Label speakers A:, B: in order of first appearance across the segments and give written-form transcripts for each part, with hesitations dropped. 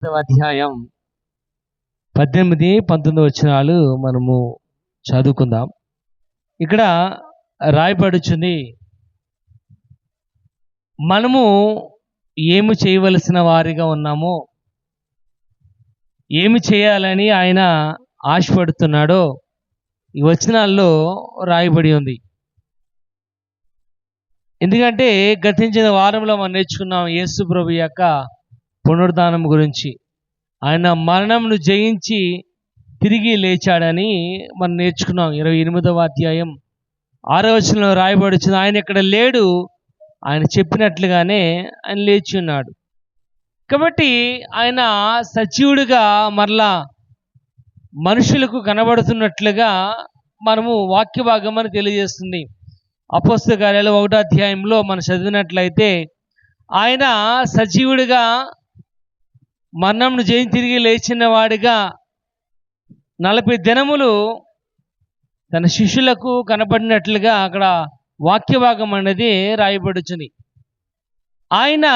A: అధ్యాయం 18, 19 వచనాలు మనము చదువుకుందాం. ఇక్కడ రాయబడుచుంది, మనము ఏమి చేయవలసిన వారిగా ఉన్నామో, ఏమి చేయాలని ఆయన ఆశపడుతున్నాడో ఈ వచనాల్లో రాయబడి ఉంది. ఎందుకంటే గతించిన వారంలో మనం నేర్చుకున్నాం యేసు ప్రభు యొక్క పునరుద్ధానం గురించి. ఆయన మరణంను జయించి తిరిగి లేచాడని మనం నేర్చుకున్నాం. 28వ అధ్యాయం 6వ వచనంలో రాయబడుచుంది, ఆయన ఇక్కడ లేడు, ఆయన చెప్పినట్లుగానే ఆయన లేచి ఉన్నాడు. కాబట్టి ఆయన సజీవుడిగా మరలా మనుషులకు కనబడుతున్నట్లుగా మనము వాక్య భాగం అని తెలియజేస్తుంది. అపోస్తల కార్యాలు 1వ అధ్యాయంలో మనం చదివినట్లయితే ఆయన సజీవుడిగా మరణంను జయించి తిరిగి లేచిన వాడిగా 40 దినములు తన శిష్యులకు కనబడినట్లుగా అక్కడ వాక్య భాగం అనేది రాయబడుచుంది. ఆయన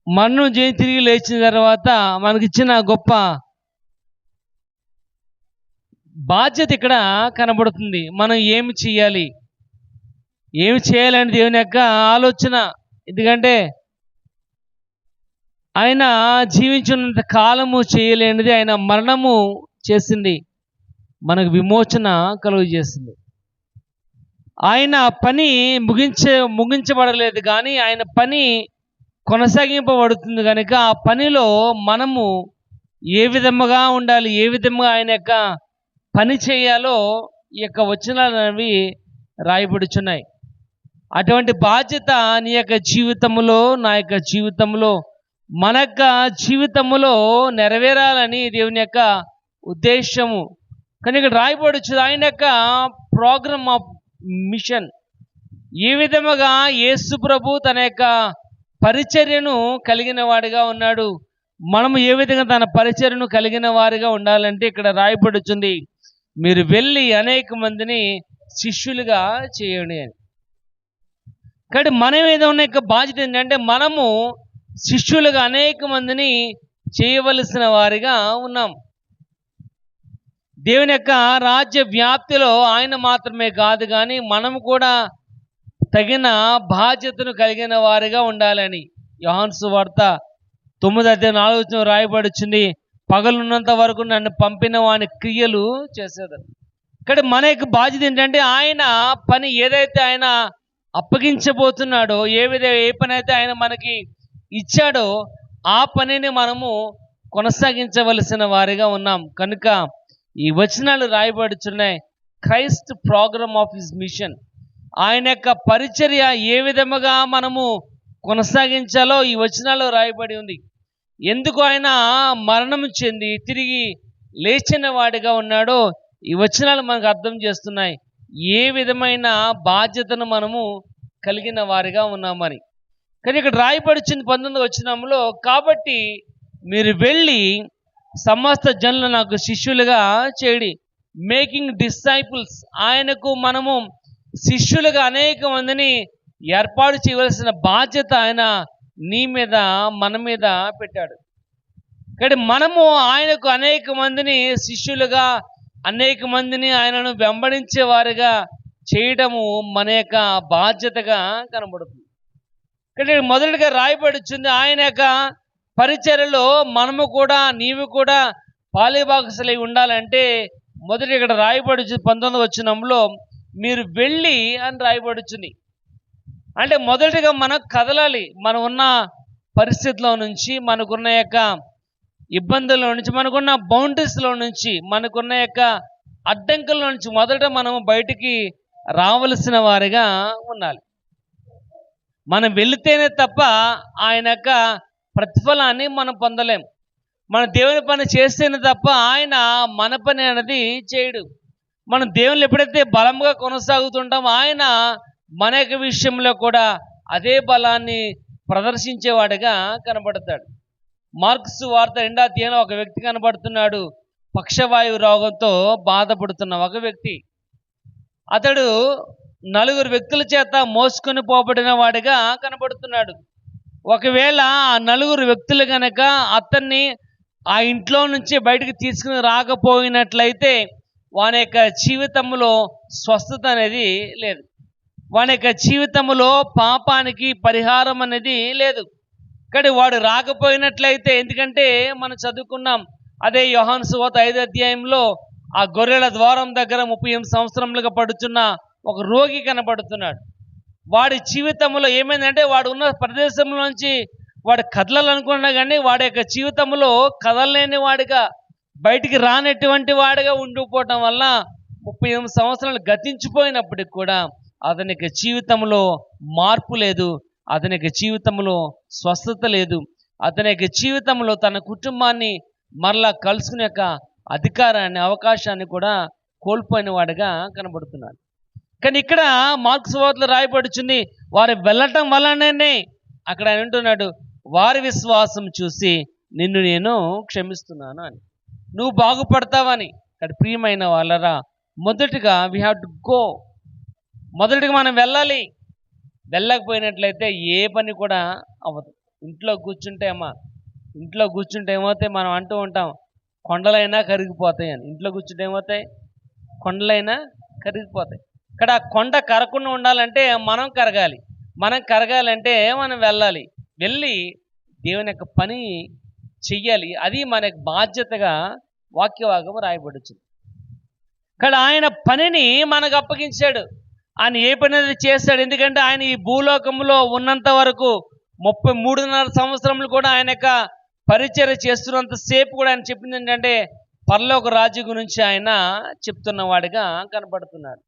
A: మరణం జయించి తిరిగి లేచిన తర్వాత మనకిచ్చిన గొప్ప బాధ్యత ఇక్కడ కనబడుతుంది. మనం ఏమి చేయాలి, ఏమి చేయాలని దేవుని యొక్క ఆలోచన. ఎందుకంటే ఆయన జీవించినంత కాలము చేయలేనిది ఆయన మరణము చేసింది, మనకు విమోచన కలుగు చేసింది. ఆయన పని ముగించబడలేదు కానీ ఆయన పని కొనసాగింపబడుతుంది. కనుక ఆ పనిలో మనము ఏ విధముగా ఉండాలి, ఏ విధముగా ఆయన యొక్క పని చేయాలో ఈ యొక్క వచనాలు అనేవి రాయబడుచున్నాయి. అటువంటి బాధ్యత నీ యొక్క జీవితంలో, నా యొక్క జీవితంలో, మన యొక్క జీవితంలో నెరవేరాలని దేవుని యొక్క ఉద్దేశము. కానీ ఇక్కడ రాయబడుచు ఆయన యొక్క ప్రోగ్రామ్ ఆఫ్ మిషన్. ఏ విధముగా యేసు ప్రభు తన యొక్క పరిచర్యను కలిగిన వాడిగా ఉన్నాడు, మనము ఏ విధంగా తన పరిచర్యను కలిగిన వారిగా ఉండాలంటే ఇక్కడ రాయబడుచుంది, మీరు వెళ్ళి అనేక మందిని శిష్యులుగా చేయండి అని. కాబట్టి మన మీద ఉన్న యొక్క బాధ్యత ఏంటంటే మనము శిష్యులుగా అనేక మందిని చేయవలసిన వారిగా ఉన్నాం. దేవుని యొక్క రాజ్య వ్యాప్తిలో ఆయన మాత్రమే కాదు కానీ మనము కూడా తగిన బాధ్యతను కలిగిన వారిగా ఉండాలని యోహాను సువార్త 9వ అధ్యాయం 4వ వచనం రాయబడుచుంది, పగలున్నంత వరకు నన్ను పంపిన వాని క్రియలు చేసేదాన్ని. ఇక్కడ మన యొక్క బాధ్యత ఏంటంటే ఆయన పని ఏదైతే ఆయన అప్పగించబోతున్నాడో, ఏ పని అయితే ఆయన మనకి ఇచ్చాడో ఆ పనిని మనము కొనసాగించవలసిన వారిగా ఉన్నాం. కనుక ఈ వచనాలు రాయబడుచున్నాయి, Christ program of his mission. ఆయన యొక్క పరిచర్య ఏ విధముగా మనము కొనసాగించాలో ఈ వచనాల్లో రాయబడి ఉంది. ఎందుకు ఆయన మరణం చెంది తిరిగి లేచిన వాడిగా ఉన్నాడో ఈ వచనాలు మనకు అర్థం చేస్తున్నాయి, ఏ విధమైన బాధ్యతను మనము కలిగిన వారిగా ఉన్నామని. కానీ ఇక్కడ రాయబడుచుంది 19వ వచనంలో, కాబట్టి మీరు వెళ్ళి సమస్త జనులు నాకు శిష్యులుగా చేయండి, మేకింగ్ డిసైపుల్స్. ఆయనకు మనము శిష్యులుగా అనేక మందిని ఏర్పాటు చేయవలసిన బాధ్యత ఆయన నీ మీద మన మీద పెట్టాడు. కానీ మనము ఆయనకు అనేక మందిని శిష్యులుగా, అనేక మందిని ఆయనను వెంబడించే వారిగా చేయడము మన యొక్క బాధ్యతగా కనబడుతుంది. కానీ మొదటిగా రాయబడుచుంది, ఆయన యొక్క పరిచర్యలో మనము కూడా, నీవు కూడా పాలిభాగస్తులై ఉండాలంటే మొదటి ఇక్కడ రాయబడుచు 19వ వచనంలో మీరు వెళ్ళి అని రాయబడుచుంది. అంటే మొదటిగా మనం కదలాలి. మనం ఉన్న పరిస్థితిలో నుంచి, మనకున్న యొక్క ఇబ్బందుల్లో నుంచి, మనకున్న బౌండరీస్లో నుంచి, మనకున్న యొక్క అడ్డంకుల నుంచి మొదట మనము బయటికి రావలసిన వారిగా ఉండాలి. మనం వెళితేనే తప్ప ఆయన యొక్క ప్రతిఫలాన్ని మనం పొందలేం. మన దేవుని పని చేస్తేనే తప్ప ఆయన మన పని అనేది చేయడు. మనం దేవుని ఎప్పుడైతే బలంగా కొనసాగుతుంటామో ఆయన మన యొక్క విషయంలో కూడా అదే బలాన్ని ప్రదర్శించేవాడిగా కనబడతాడు. మార్క్స్ వార్త 2వ అధ్యాయంలో ఒక వ్యక్తి కనబడుతున్నాడు, పక్షవాయువు రోగంతో బాధపడుతున్న ఒక వ్యక్తి. అతడు 4 వ్యక్తుల చేత మోసుకొని పోబడిన వాడిగా కనబడుతున్నాడు. ఒకవేళ ఆ నలుగురు వ్యక్తులు కనుక అతన్ని ఆ ఇంట్లో నుంచి బయటికి తీసుకుని రాకపోయినట్లయితే వాని యొక్క జీవితంలో స్వస్థత అనేది లేదు. వాని యొక్క జీవితంలో పాపానికి పరిహారం అనేది లేదు. కానీ వాడు రాకపోయినట్లయితే, ఎందుకంటే మనం చదువుకున్నాం అదే యోహాను సువార్త 5వ అధ్యాయంలో ఆ గొర్రెల ద్వారం దగ్గర 38 సంవత్సరములుగా పడుతున్న ఒక రోగి కనబడుతున్నాడు. వాడి జీవితంలో ఏమైందంటే, వాడు ఉన్న ప్రదేశంలో నుంచి వాడు కదలాలనుకున్నా కానీ వాడి యొక్క జీవితంలో కదలలేని వాడిగా, బయటికి రానటువంటి వాడిగా ఉండిపోవటం వల్ల 38 సంవత్సరాలు గతించిపోయినప్పటికి కూడా అతనికి జీవితంలో మార్పు లేదు, అతనికి జీవితంలో స్వస్థత లేదు, అతనికి జీవితంలో తన కుటుంబాన్ని మరలా కలుసుకునే యొక్క అధికారాన్ని, అవకాశాన్ని కూడా కోల్పోయిన వాడిగా కనబడుతున్నాడు. కానీ ఇక్కడ మార్కు సువార్తలో రాయబడుచుంది, వారు వెళ్ళటం వలననే అక్కడ ఆయన అంటున్నాడు, వారి విశ్వాసం చూసి నిన్ను నేను క్షమిస్తున్నాను అని, నువ్వు బాగుపడతావని. ఇక్కడ ప్రియమైన వాళ్ళరా, మొదటిగా వీ హ్యావ్ టు గో. మొదటిగా మనం వెళ్ళాలి. వెళ్ళకపోయినట్లయితే ఏ పని కూడా అవ్వదు. ఇంట్లో కూర్చుంటే ఏమవుతాయి, మనం అంటూ ఉంటాం కొండలైనా కరిగిపోతాయి అని. ఇంట్లో కూర్చుంటే ఏమవుతాయి, కొండలైనా కరిగిపోతాయి. ఇక్కడ కొండ కరగకుండా ఉండాలంటే మనం కరగాలి. మనం కరగాలంటే మనం వెళ్ళాలి. వెళ్ళి దేవుని యొక్క పని చెయ్యాలి. అది మన బాధ్యతగా వాక్యభాగం రాయబడుతుంది. ఇక్కడ ఆయన పనిని మనకు అప్పగించాడు. ఆయన ఏ పని అనేది చేస్తాడు. ఎందుకంటే ఆయన ఈ భూలోకంలో ఉన్నంత వరకు 33.5 సంవత్సరములు కూడా ఆయన యొక్క పరిచర్య చేస్తున్నంత సేపు కూడా ఆయన చెప్పింది ఏంటంటే, పరలోక రాజ్య గురించి ఆయన చెప్తున్న వాడిగా కనబడుతున్నాడు.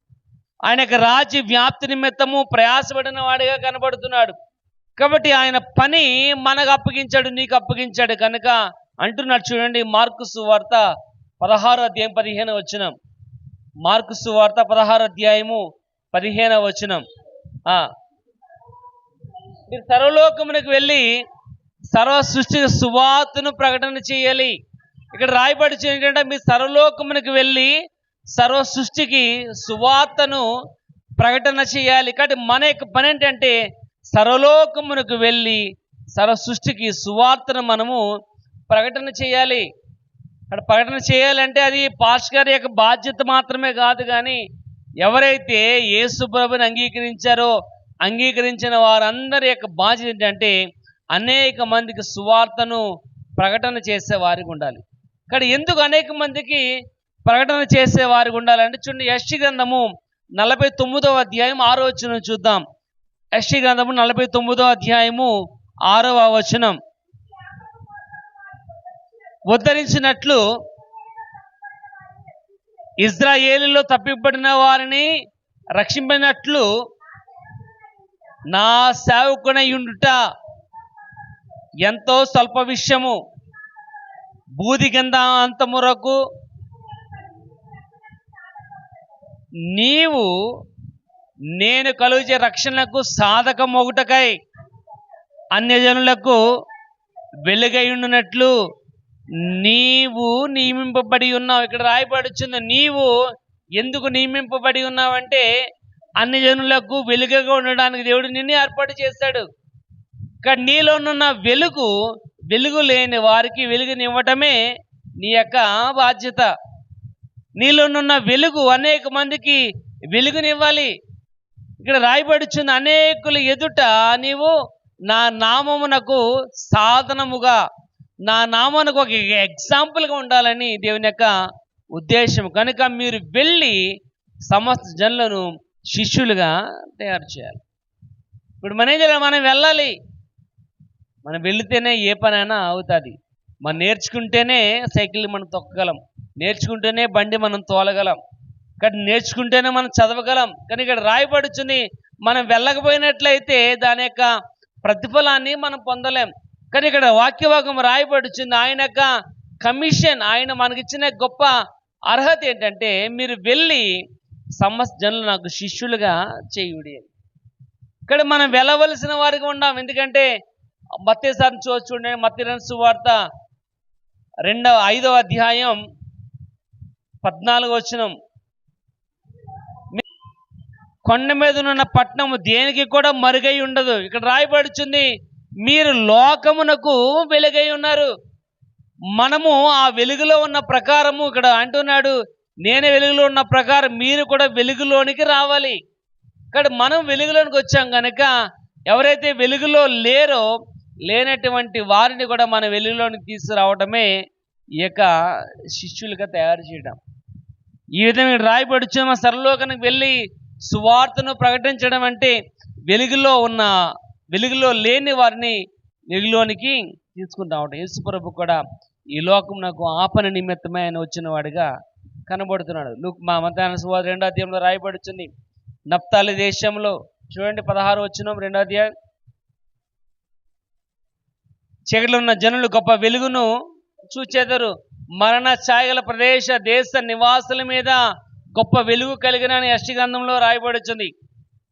A: ఆయన యొక్క రాజ్య వ్యాప్తి నిమిత్తము ప్రయాసపడిన వాడిగా కనబడుతున్నాడు. కాబట్టి ఆయన పని మనకు అప్పగించాడు, నీకు అప్పగించాడు కనుక అంటున్నాడు. చూడండి, మార్కు సువార్త 16వ అధ్యాయం 15వ వచనం. మార్కు సువార్త 16వ అధ్యాయము 15వ వచనం. మీరు సర్వలోకమునకు వెళ్ళి సర్వ సృష్టికి సువార్తను ప్రకటన చేయాలి. ఇక్కడ రాయబడి ఏంటంటే, మీరు సర్వలోకమునకు వెళ్ళి సర్వ సృష్టికి సువార్తను ప్రకటన చేయాలి. కాబట్టి మన యొక్క పని ఏంటంటే, సర్వలోకమునకు వెళ్ళి సర్వ సృష్టికి సువార్తను మనము ప్రకటన చేయాలి. అక్కడ ప్రకటన చేయాలంటే అది పాస్టర్ గారి యొక్క బాధ్యత మాత్రమే కాదు, కానీ ఎవరైతే యేసు ప్రభువుని అంగీకరించిన వారందరి యొక్క బాధ్యత ఏంటంటే, అనేక మందికి సువార్తను ప్రకటన చేసే వారికి ఉండాలి. ఇక్కడ ఎందుకు అనేక మందికి ప్రకటన చేసే వారికి ఉండాలంటే, చూడండి, యెషయా గ్రంథము 49వ అధ్యాయం 6వ వచనం చూద్దాం. యెషయా గ్రంథము 49వ అధ్యాయము 6వ వచనం. ఉద్ధరించినట్లు ఇజ్రాయేలులో తప్పిపడిన వారిని రక్షింపినట్లు నా సేవకునయుండుట ఎంతో స్వల్ప విషయము. బూది కింద అంతమురకు నీవు నేను కలుగజే రక్షణకు సాధకమొగుటకై అన్యజనులకు వెలుగైయుండునట్లు నీవు నియమింపబడి ఉన్నావు. ఇక్కడ రాయబడుచుంది, నీవు ఎందుకు నియమింపబడి ఉన్నావంటే అన్ని జనులకు వెలుగుగా ఉండడానికి దేవుడు నిన్ను ఏర్పాటు చేశాడు. ఇక్కడ నీలోనున్న వెలుగు లేని వారికి వెలుగునివ్వటమే నీ యొక్క బాధ్యత. నీలోనున్న వెలుగు అనేక మందికి వెలుగునివ్వాలి. ఇక్కడ రాయబడుచున్న అనేకుల ఎదుట నీవు నా నామమునకు సాధనముగా, నా నామానికి ఒక ఎగ్జాంపుల్గా ఉండాలని దేవుని యొక్క ఉద్దేశం. కనుక మీరు వెళ్ళి సమస్త జనులను శిష్యులుగా తయారు చేయాలి. ఇప్పుడు మనం వెళ్ళాలి. మనం వెళితేనే ఏ పనైనా అవుతుంది. మనం నేర్చుకుంటేనే సైకిల్ మనం తొక్కగలం, నేర్చుకుంటేనే బండి మనం తోలగలం, కానీ నేర్చుకుంటేనే మనం చదవగలం. కానీ ఇక్కడ రాయబడుచుంది, మనం వెళ్ళకపోయినట్లయితే దాని యొక్క ప్రతిఫలాన్ని మనం పొందలేం. కానీ ఇక్కడ వాక్యభాగం రాయబడుచుంది, ఆయన యొక్క కమిషన్, ఆయన మనకిచ్చిన గొప్ప అర్హత ఏంటంటే, మీరు వెళ్ళి సమస్త జనులు నాకు శిష్యులుగా చేయుడి. ఇక్కడ మనం వెళ్ళవలసిన వారికి ఉన్నాం. ఎందుకంటే మత్తయి చూడండి, మత్తయి సువార్త 5వ అధ్యాయం 14వ వచనం. కొండ మీద ఉన్న పట్టణము దేనికి కూడా మరుగై ఉండదు. ఇక్కడ రాయబడుచుంది, మీరు లోకమునకు వెలుగై ఉన్నారు. మనము ఆ వెలుగులో ఉన్న ప్రకారము ఇక్కడ అంటున్నాడు, నేను వెలుగులో ఉన్న ప్రకారం మీరు కూడా వెలుగులోనికి రావాలి. ఇక్కడ మనం వెలుగులోనికి వచ్చాం కనుక ఎవరైతే వెలుగులో లేరో లేనటువంటి వారిని కూడా మన వెలుగులోనికి తీసుకురావడమే ఈ యొక్క శిష్యులుగా తయారు చేయడం. ఈ విధంగా రాయబడుచు మన సర్వలోకానికి వెళ్ళి సువార్తను ప్రకటించడం అంటే వెలుగులో లేని వారిని వెలుగులోనికి తీసుకుని రావడం. యేసుప్రభు కూడా ఈ లోకం నాకు ఆపన నిమిత్తమే ఆయన వచ్చిన వాడిగా కనబడుతున్నాడు. మా మత్తయి సువార్త 2వ అధ్యాయంలో రాయబడుచుంది. నఫ్తాలి దేశంలో చూడండి 16 వచనం 2వ అధ్యాయం. చీకటిలో ఉన్న జనులు గొప్ప వెలుగును చూచెదరు, మరణ ఛాయగల దేశ నివాసుల మీద గొప్ప వెలుగు కలిగిన యెషయా గ్రంథంలో రాయబడుచుంది.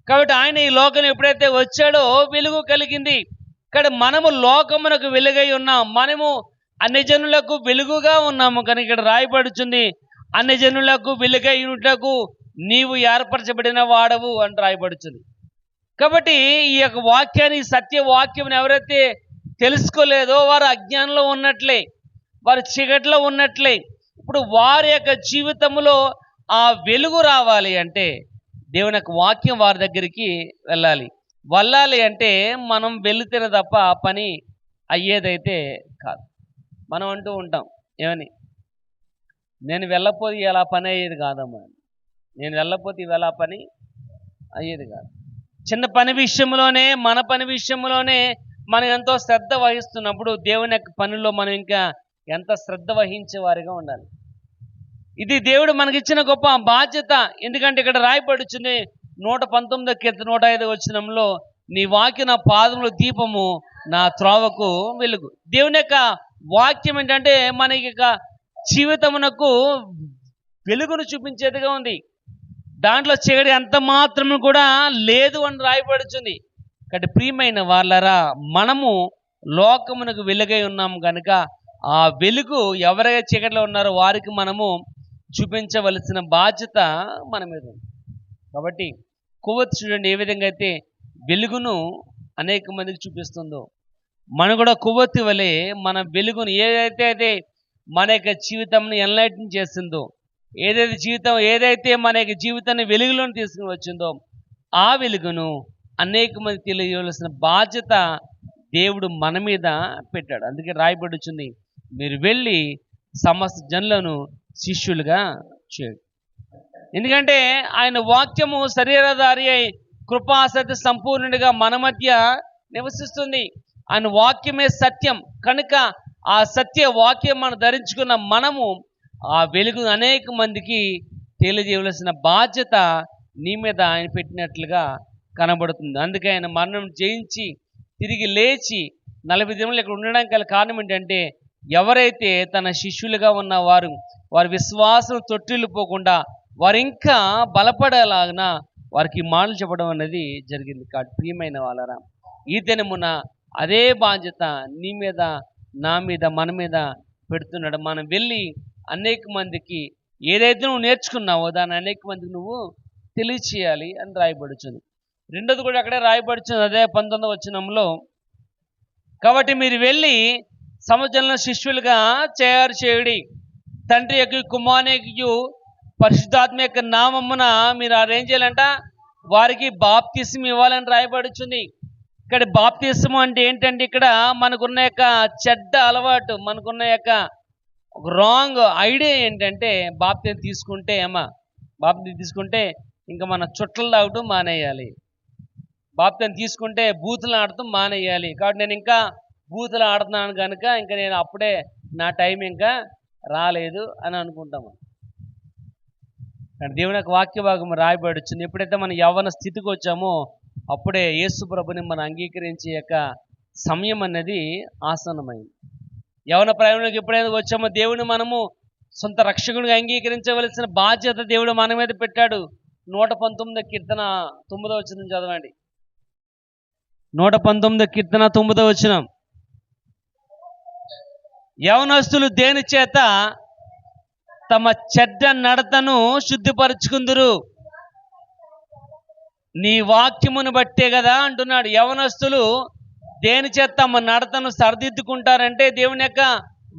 A: కాబట్టి ఆయన ఈ లోకం ఎప్పుడైతే వచ్చాడో వెలుగు కలిగింది. ఇక్కడ మనము లోకమునకు వెలుగై ఉన్నాం, మనము అన్ని జనులకు వెలుగుగా ఉన్నాము కనుక ఇక్కడ రాయబడుచుంది, అన్ని జనులకు వెలుగై ఉంటకు నీవు ఏర్పరచబడిన వాడవు అని రాయబడుచుంది. కాబట్టి ఈ యొక్క వాక్యాన్ని, సత్య వాక్యం ఎవరైతే తెలుసుకోలేదో వారు అజ్ఞానంలో ఉన్నట్లే, వారు చీకట్లో ఉన్నట్లే. ఇప్పుడు వారి యొక్క జీవితంలో ఆ వెలుగు రావాలి అంటే దేవుని యొక్క వాక్యం వారి దగ్గరికి వెళ్ళాలి అంటే మనం వెళితేనే తప్ప పని అయ్యేదైతే కాదు. మనం అంటూ ఉంటాం, ఏమని, నేను వెళ్ళకపోతే ఇలా పని అయ్యేది కాదమ్మా, నేను వెళ్ళకపోతే ఇవాళ పని అయ్యేది కాదు. చిన్న పని విషయంలోనే, మన పని విషయంలోనే మనం ఎంతో శ్రద్ధ వహిస్తున్నప్పుడు దేవుని యొక్క పనిలో మనం ఇంకా ఎంత శ్రద్ధ వహించే వారిగా ఉండాలి. ఇది దేవుడు మనకిచ్చిన గొప్ప బాధ్యత. ఎందుకంటే ఇక్కడ రాయబడుచుంది 119 కీర్తన 105 వచనంలో, నీ వాక్యం నా పాదముల దీపము, నా త్రోవకు వెలుగు. దేవుని యొక్క వాక్యం ఏంటంటే మనకి జీవితమునకు వెలుగును చూపించేదిగా ఉంది. దాంట్లో చీకటి ఎంత మాత్రము కూడా లేదు అని రాయబడుచుంది. కాబట్టి ప్రియమైన వాళ్ళరా, మనము లోకమునకు వెలుగై ఉన్నాము కనుక ఆ వెలుగు ఎవరైతే చీకటిలో ఉన్నారో వారికి మనము చూపించవలసిన బాధ్యత మన మీద ఉంది. కాబట్టి కొవ్వొత్తి చూడండి ఏ విధంగా అయితే వెలుగును అనేక మందికి చూపిస్తుందో, మనం కూడా కొవ్వొత్తి వలె మన వెలుగును ఏదైతే మన యొక్క జీవితాన్ని ఎన్లైటన్ చేస్తుందో, ఏదైతే మన యొక్క జీవితాన్ని వెలుగులోకి తీసుకుని వచ్చిందో ఆ వెలుగును అనేక మంది తెలియజేయవలసిన బాధ్యత దేవుడు మన మీద పెట్టాడు. అందుకే రాయబడుచుంది, మీరు వెళ్ళి సమస్త జనులను శిష్యులుగా చేయండి. ఎందుకంటే ఆయన వాక్యము శరీరధారి అయి కృపాసత్య సంపూర్ణుడిగా మన మధ్య నివసిస్తుంది. ఆయన వాక్యమే సత్యం కనుక ఆ సత్య వాక్యం మనం ధరించుకున్న మనము ఆ వెలుగును అనేక మందికి తెలియజేయవలసిన బాధ్యత నీ మీద ఆయన పెట్టినట్లుగా కనబడుతుంది. అందుకే ఆయన మరణం జయించి తిరిగి లేచి 40 దినములు ఇక్కడ ఉండడానికి గల కారణం ఏంటంటే, ఎవరైతే తన శిష్యులుగా ఉన్న వారి విశ్వాసం తొట్టిల్లిపోకుండా వారు ఇంకా బలపడేలాగిన వారికి మాటలు చెప్పడం అనేది జరిగింది. కాబట్టి ప్రియమైన వాళ్ళరా, ఈ దినమున అదే బాధ్యత నీ మీద, నా మీద, మన మీద పెడుతున్నాడు. మనం వెళ్ళి అనేక మందికి ఏదైతే నువ్వు నేర్చుకున్నావో దాన్ని అనేక మందికి నువ్వు తెలియచేయాలి అని రాయబడుచుంది. రెండోది కూడా అక్కడే రాయబడుచుంది, అదే 19వ వచనంలో, కాబట్టి మీరు వెళ్ళి సమజనులను శిష్యులుగా చేయుడి, తండ్రి యొక్క కుమారునికి పరిశుద్ధాత్మ యొక్క నామమున మీరు ఏం చేయాలంట, వారికి బాప్తిస్మం ఇవ్వాలని రాయబడుచుంది. ఇక్కడ బాప్తిస్మం అంటే ఏంటంటే, ఇక్కడ మనకున్న యొక్క చెడ్డ అలవాటు, మనకున్న యొక్క రాంగ్ ఐడియా ఏంటంటే, బాప్తిని తీసుకుంటే ఇంకా మన చుట్టలు తాగటం మానేయాలి, బాప్తిని తీసుకుంటే బూతులు ఆడటం మానేయాలి. కాబట్టి నేను ఇంకా బూతులు ఆడుతున్నాను కనుక ఇంకా నేను అప్పుడే నా టైం ఇంకా రాలేదు అని అనుకుంటాము. కానీ దేవుని యొక్క వాక్య భాగం రాయబడుచుంది, ఎప్పుడైతే మనం యవ్వన స్థితికి వచ్చామో అప్పుడే యేసు ప్రభుని మనం అంగీకరించే యొక్క సమయం అనేది ఆసన్నమైంది. యవ్వన ప్రాయంలోకి ఎప్పుడైతే వచ్చామో దేవుని మనము సొంత రక్షకుడిగా అంగీకరించవలసిన బాధ్యత దేవుడు మన మీద పెట్టాడు. 119 కీర్తన 9వ వచనం చదవండి. 119 కీర్తన 9వ వచనం, యవనస్తులు దేని చేత తమ చెడ్డ నడతను శుద్ధిపరుచుకుందురు, నీ వాక్యమును బట్టే కదా అంటున్నాడు. యవనస్తులు దేని చేత తమ నడతను సరిదిద్దుకుంటారంటే దేవుని యొక్క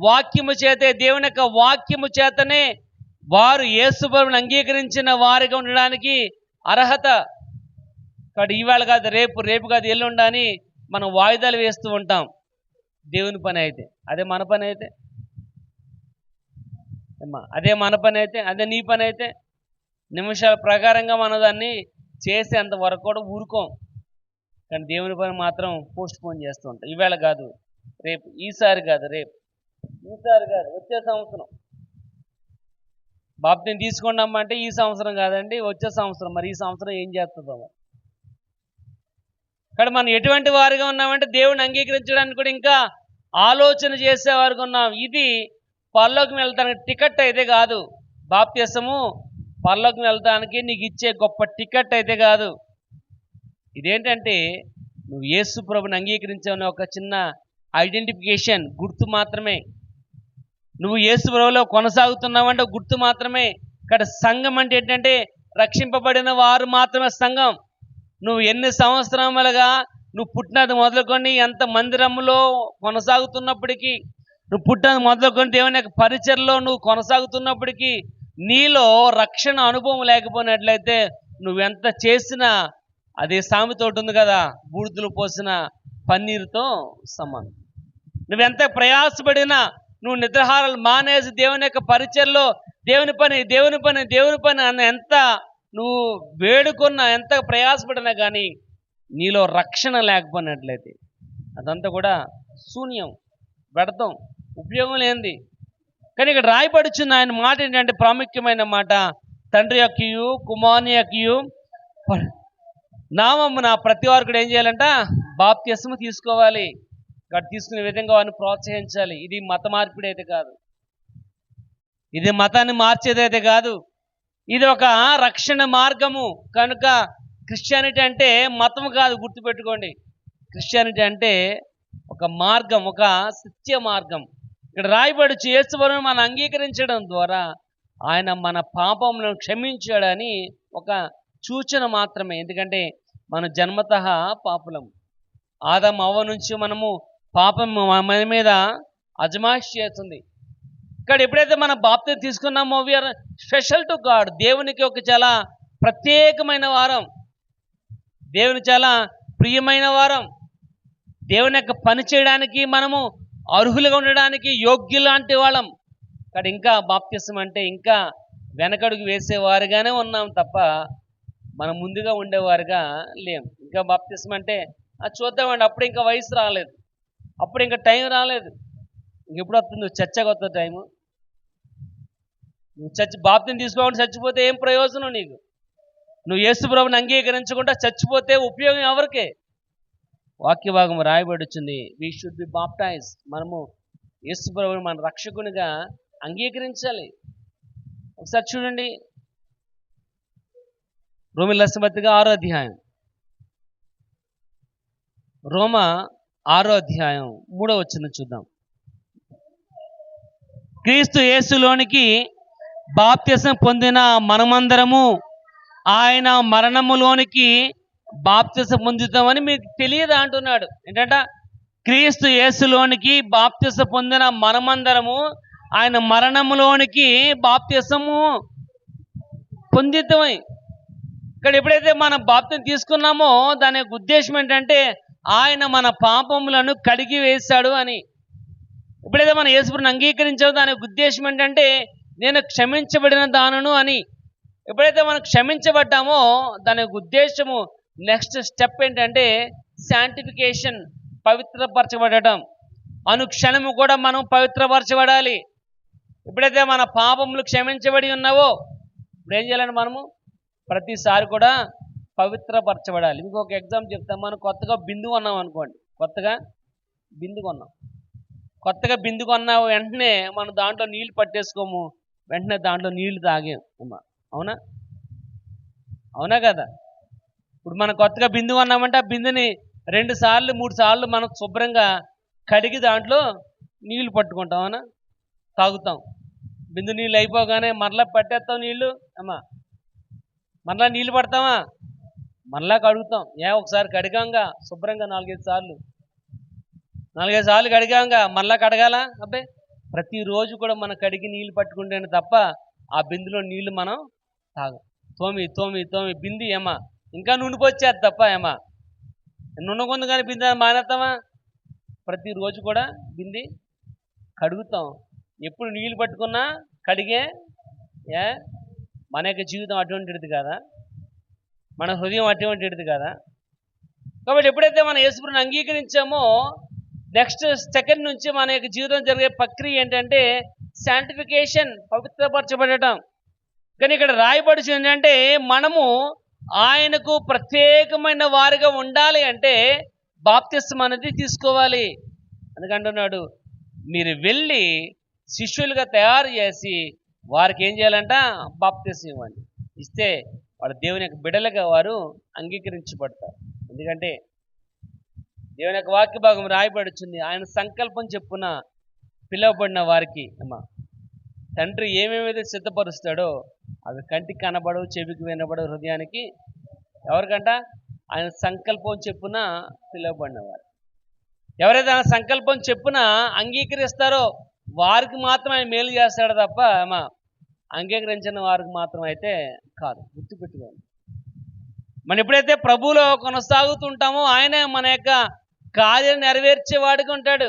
A: వాక్యము చేతే. దేవుని యొక్క వాక్యము చేతనే వారు యేసు ప్రభువుని అంగీకరించిన వారిగా ఉండడానికి అర్హత. కాబట్టి ఈవేళ కాదు రేపు, రేపు కాదు ఎల్లుండి అని మనం వాయిదాలు వేస్తూ ఉంటాం. దేవుని పని అయితే అదే మన పని అయితే, అదే మన పని అయితే, అదే నీ పని అయితే నిమిషాల ప్రకారంగా మనం దాన్ని చేసేంత వరకు కూడా ఊరుకోం. కానీ దేవుని పని మాత్రం పోస్ట్ పోన్ చేస్తూ ఉంటాం. ఈవేళ కాదు రేపు, ఈసారి కాదు రేపు, ఈసారి కాదు వచ్చే సంవత్సరం. బాప్తిని తీసుకున్నామంటే ఈ సంవత్సరం కాదండి, వచ్చే సంవత్సరం. మరి ఈ సంవత్సరం ఏం చేస్తుందో. ఇక్కడ మనం ఎటువంటి వారిగా ఉన్నామంటే దేవుని అంగీకరించడానికి కూడా ఇంకా ఆలోచన చేసేవారుగా ఉన్నాం. ఇది పరలోకం వెళ్తానికి టికెట్ అయితే కాదు. బాప్తిసము పరలోకం వెళ్తానికి నీకు ఇచ్చే గొప్ప టికెట్ అయితే కాదు. ఇదేంటంటే నువ్వు యేసు ప్రభుని అంగీకరించావని ఒక చిన్న ఐడెంటిఫికేషన్, గుర్తు మాత్రమే. నువ్వు యేసు ప్రభువులో కొనసాగుతున్నావంటే గుర్తు మాత్రమే. ఇక్కడ సంఘం అంటే ఏంటంటే రక్షింపబడిన వారు మాత్రమే సంఘం. నువ్వు ఎన్ని సంవత్సరములుగా నువ్వు పుట్టినది మొదలుకొని ఎంత మందిరంలో కొనసాగుతున్నప్పటికీ, నువ్వు పుట్టినది మొదలుకొని దేవుని యొక్క పరిచర్లో నువ్వు కొనసాగుతున్నప్పటికీ నీలో రక్షణ అనుభవం లేకపోయినట్లయితే నువ్వెంత చేసినా అదే సామెత ఒకటి ఉంది కదా, బూడిదలు పోసిన పన్నీరుతో సమానం. నువ్వెంత ప్రయాసపడినా, నువ్వు నిద్రాహారాలు మానేసి దేవుని యొక్క పరిచర్లో దేవుని పని దేవుని పని దేవుని పని అన్న ఎంత నువ్వు వేడుకున్నా, ఎంత ప్రయాసపడినా కానీ నీలో రక్షణ లేకపోయినట్లయితే అదంతా కూడా శూన్యం, వ్యర్థం, ఉపయోగం లేనిది. కానీ ఇక్కడ రాయబడుచున్న ఆయన మాట ఏంటంటే ప్రాముఖ్యమైన మాట, తండ్రి యొక్కయు కుమారుని యొక్కయు నామమున ప్రతి వారు కూడా ఏం చేయాలంట, బాప్తిస్మము తీసుకోవాలి. కాబట్టి తీసుకునే విధంగా వారిని ప్రోత్సహించాలి. ఇది మత మార్పిడి అయితే కాదు, ఇది మతాన్ని మార్చేదైతే కాదు, ఇది ఒక రక్షణ మార్గము. కనుక క్రిస్టియానిటీ అంటే మతం కాదు, గుర్తుపెట్టుకోండి. క్రిస్టియానిటీ అంటే ఒక మార్గం, ఒక సత్య మార్గం. ఇక్కడ రాయబడి యేసు ప్రభువును మనం అంగీకరించడం ద్వారా ఆయన మన పాపములను క్షమించాడని ఒక సూచన మాత్రమే. ఎందుకంటే మన జన్మతః పాపులం. ఆదాము అవ్వ నుంచి మనము పాపం మన మీద అజమాయిషి చేస్తుంది. ఇక్కడ ఎప్పుడైతే మనం బాప్తిస్మం తీసుకున్నామో వీఆర్ స్పెషల్ టు గాడ్. దేవునికి ఒక చాలా ప్రత్యేకమైన వారం, దేవుని చాలా ప్రియమైన వారం. దేవుని యొక్క పని చేయడానికి మనము అర్హులుగా ఉండడానికి యోగ్యులాంటి వాళ్ళం. ఇక్కడ ఇంకా బాప్తిస్మం అంటే ఇంకా వెనకడుగు వేసేవారుగానే ఉన్నాం తప్ప మనం ముందుగా ఉండేవారుగా లేం. ఇంకా బాప్తిస్మం అంటే చూద్దామండి, అప్పుడు ఇంకా వయసు రాలేదు, అప్పుడు ఇంకా టైం రాలేదు. ఇంకెప్పుడు వస్తుంది చర్చకు వస్తుంది టైము. నువ్వు బాప్తిని తీసుకోకుండా చచ్చిపోతే ఏం ప్రయోజనం నీకు? నువ్వు యేసు ప్రభువుని అంగీకరించకుండా చచ్చిపోతే ఉపయోగం ఎవరికే? వాక్య భాగం రాయబడుచుంది, వీ షుడ్ బి బాప్టైజ్. మనము యేసు ప్రభువుని మన రక్షకునిగా అంగీకరించాలి. ఒకసారి చూడండి, రోమీయులకు రాసిన పత్రిక 6వ అధ్యాయం, రోమా 6వ అధ్యాయం 3వ వచనం చూద్దాం. క్రీస్తు యేసులోనికి బాప్తిస్మం పొందిన మనమందరము ఆయన మరణములోనికి బాప్తిస్మం పొందుతామని మీకు తెలియదా అంటున్నాడు. ఏంటంట, క్రీస్తు యేసులోనికి బాప్తిస్మం పొందిన మనమందరము ఆయన మరణములోనికి బాప్తిస్మము పొందుతామని. ఇక్కడ ఎప్పుడైతే మనం బాప్తిస్మం తీసుకున్నామో దాని యొక్క ఉద్దేశం ఏంటంటే ఆయన మన పాపములను కడిగి వేశాడు అని. ఎప్పుడైతే మనం యేసుని అంగీకరించామో దాని యొక్క ఉద్దేశం ఏంటంటే నేను క్షమించబడిన దానను అని. ఎప్పుడైతే మనం క్షమించబడ్డామో దాని యొక్క ఉద్దేశము నెక్స్ట్ స్టెప్ ఏంటంటే శాంటిఫికేషన్, పవిత్రపరచబడటం. అనుక్షణము కూడా మనం పవిత్రపరచబడాలి. ఎప్పుడైతే మన పాపములు క్షమించబడి ఉన్నావో ఇప్పుడు ఏం చేయాలంటే మనము ప్రతిసారి కూడా పవిత్రపరచబడాలి. ఇంకొక ఎగ్జాంపుల్ చెప్తాం. మనం కొత్తగా బిందు కొన్నాం అనుకోండి, కొత్తగా బిందు కొన్న వెంటనే మనం దాంట్లో నీళ్లు పట్టేసుకోము, వెంటనే దాంట్లో నీళ్లు తాగేం. అవునా అవునా కదా? ఇప్పుడు మనం కొత్తగా బిందు కొన్నామంటే ఆ బిందుని 2 సార్లు 3 సార్లు మనం శుభ్రంగా కడిగి దాంట్లో నీళ్లు పట్టుకుంటాం, అవునా, తాగుతాం. బిందు నీళ్ళు అయిపోగానే మరలా పట్టేస్తాం నీళ్ళు, మరలా నీళ్ళు పడతామా, మరలా కడుగుతాం. ఒకసారి కడిగాంగా శుభ్రంగా 4-5 సార్లు 4-5 సార్లు కడిగాంగా మళ్ళా కడగాల? అబ్బే, ప్రతిరోజు కూడా మనం కడిగి నీళ్ళు పట్టుకుంటేనే తప్ప ఆ బిందులో నీళ్లు మనం తాగం. తోమి తోమి తోమి బింది ఏమా ఇంకా నుండిపోచ్చేది తప్ప ఏమా నుండకుంది కానీ బింది మానేస్తామా? ప్రతిరోజు కూడా బింది కడుగుతాం. ఎప్పుడు నీళ్ళు పట్టుకున్నా కడిగే మన యొక్క జీవితం అటువంటిది కదా, మన హృదయం అటువంటిది కదా. కాబట్టి ఎప్పుడైతే మనం యేసుప్రభువుని అంగీకరించామో నెక్స్ట్ సెకండ్ నుంచి మన యొక్క జీవితం జరిగే ప్రక్రియ ఏంటంటే శాంటిఫికేషన్, పవిత్రపరచబడటం. కానీ ఇక్కడ రాయబడిన ఏంటంటే మనము ఆయనకు ప్రత్యేకమైన వారిగా ఉండాలి అంటే బాప్తిస్మం అనేది తీసుకోవాలి. అందుకంటున్నాడు, మీరు వెళ్ళి శిష్యులుగా తయారు చేసి వారికి ఏం చేయాలంట? బాప్తిస్మం ఇవ్వండి. ఇస్తే వాళ్ళ దేవుని యొక్క బిడ్డలుగా వారు అంగీకరించబడతారు. ఎందుకంటే దేవుని యొక్క వాక్య భాగం రాయబడుతుంది, ఆయన సంకల్పం చెప్పున పిలువబడిన వారికి తండ్రి ఏమేమైతే సిద్ధపరుస్తాడో అవి కంటికి కనబడవు, చెవికి వినబడవు, హృదయానికి ఎవరికంట? ఆయన సంకల్పం చెప్పున పిలువబడినవారు. ఎవరైతే ఆయన సంకల్పం చెప్పున అంగీకరిస్తారో వారికి మాత్రం ఆయన మేలు చేస్తాడు తప్ప అంగీకరించిన వారికి మాత్రం అయితే కాదు. గుర్తుపెట్టుకోండి. మనం ఎప్పుడైతే ప్రభువులో కొనసాగుతుంటామో ఆయన మన యొక్క కార్యం నెరవేర్చేవాడిగా ఉంటాడు.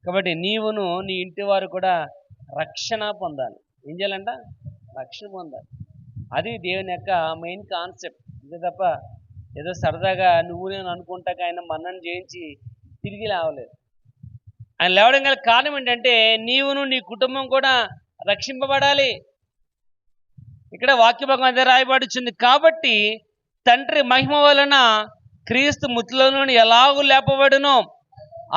A: కాబట్టి నీవును నీ ఇంటి వారు కూడా రక్షణ పొందాలి. ఏం చేయాలంట? రక్షణ పొందాలి. అది దేవుని యొక్క మెయిన్ కాన్సెప్ట్. అంతే తప్ప ఏదో సరదాగా నువ్వు నేను అనుకుంటాక ఆయన మన్నను చేయించి తిరిగి లేవలేదు. ఆయన లేవడం గల కారణం ఏంటంటే నీవును నీ కుటుంబం కూడా రక్షింపబడాలి. ఇక్కడ వాక్యభాగం అదే రాయబడుచుంది. కాబట్టి తండ్రి మహిమ వలన క్రీస్తు మృతుల నుండి ఎలాగూ లేపబడునో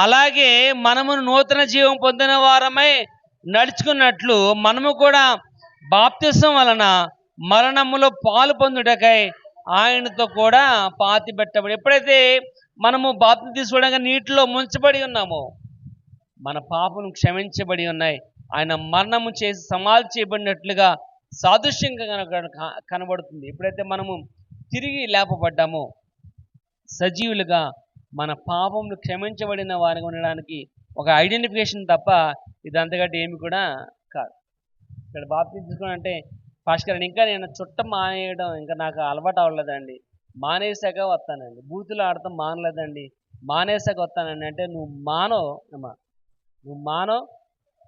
A: అలాగే మనమును నూతన జీవం పొందిన వారమై నడుచుకున్నట్లు మనము కూడా బాప్తిసం వలన మరణములో పాలు పొందుటకై ఆయనతో కూడా పాతి పెట్టబడి. ఎప్పుడైతే మనము బాప్తిసం తీసుకోవడానికి నీటిలో ముంచబడి ఉన్నామో మన పాపను క్షమించబడి ఉన్నాయి. ఆయన మరణము చేసి సమాధి చేయబడినట్లుగా సాదృశ్యంగా కనబడుతుంది. ఎప్పుడైతే మనము తిరిగి లేపబడ్డామో సజీవులుగా మన పాపమును క్షమించబడిన వారిగా ఉండడానికి ఒక ఐడెంటిఫికేషన్ తప్ప ఇది అంతకంటే ఏమి కూడా కాదు. ఇక్కడ బాప్తిసం తీసుకోవాలంటే పాస్టర్ ఇంకా నేను చుట్ట మానేయడం ఇంకా నాకు అలవాటు అవ్వలేదండి, మానేసాక వస్తానండి, బూతులు ఆడతాం మానలేదండి, మానేసాక వస్తానండి అంటే నువ్వు మానో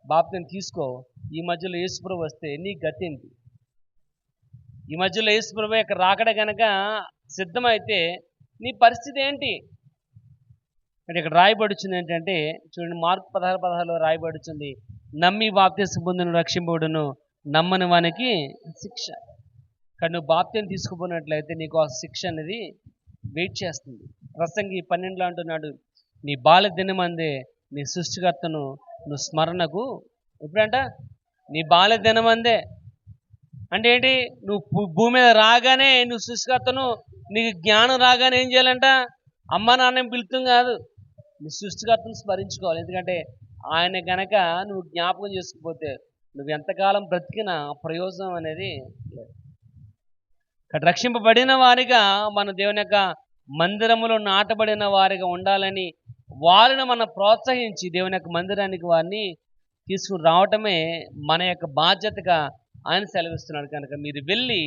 A: బాప్తిసం తీసుకో. ఈ మధ్యలో యేసుప్రభు వస్తే నీ గతి ఏంటి? ఈ మధ్యలో యేసుప్రభు యొక్క రాకడ కనుక సిద్ధమైతే నీ పరిస్థితి ఏంటి? అంటే ఇక్కడ రాయబడుచుంది ఏంటంటే చూడండి, మార్కు 16:16 రాయబడుచుంది, నమ్మి బాప్తిసం పొందిన రక్షింపబడును, నమ్మని వానికి శిక్ష. కానీ నువ్వు బాప్తిసం తీసుకుపోయినట్లయితే నీకు ఆ శిక్ష అనేది వెయిట్ చేస్తుంది. ప్రసంగి 12లో అంటున్నాడు, నీ బాల్య దినమందే నీ సృష్టికర్తను నువ్వు స్మరణకు. ఎప్పుడంట? నీ బాల్య దినమందే. అంటే ఏంటి? నువ్వు భూమి మీద రాగానే నువ్వు సృష్టికర్తను, నీకు జ్ఞానం రాగానే ఏం చేయాలంట? అమ్మ నాన్న పిలుతం కాదు, నీ సృష్టికర్తను స్మరించుకోవాలి. ఎందుకంటే ఆయన గనక నువ్వు జ్ఞాపకం చేసుకుపోతే నువ్వు ఎంతకాలం బ్రతికినా ప్రయోజనం అనేది లేదు. రక్షింపబడిన వారిగా మన దేవుని యొక్క మందిరములో నాటబడిన వారిగా ఉండాలని వారిని మనం ప్రోత్సహించి దేవుని యొక్క మందిరానికి వారిని తీసుకుని రావటమే మన యొక్క బాధ్యతగా ఆయన సెలవిస్తున్నాడు. కనుక మీరు వెళ్ళి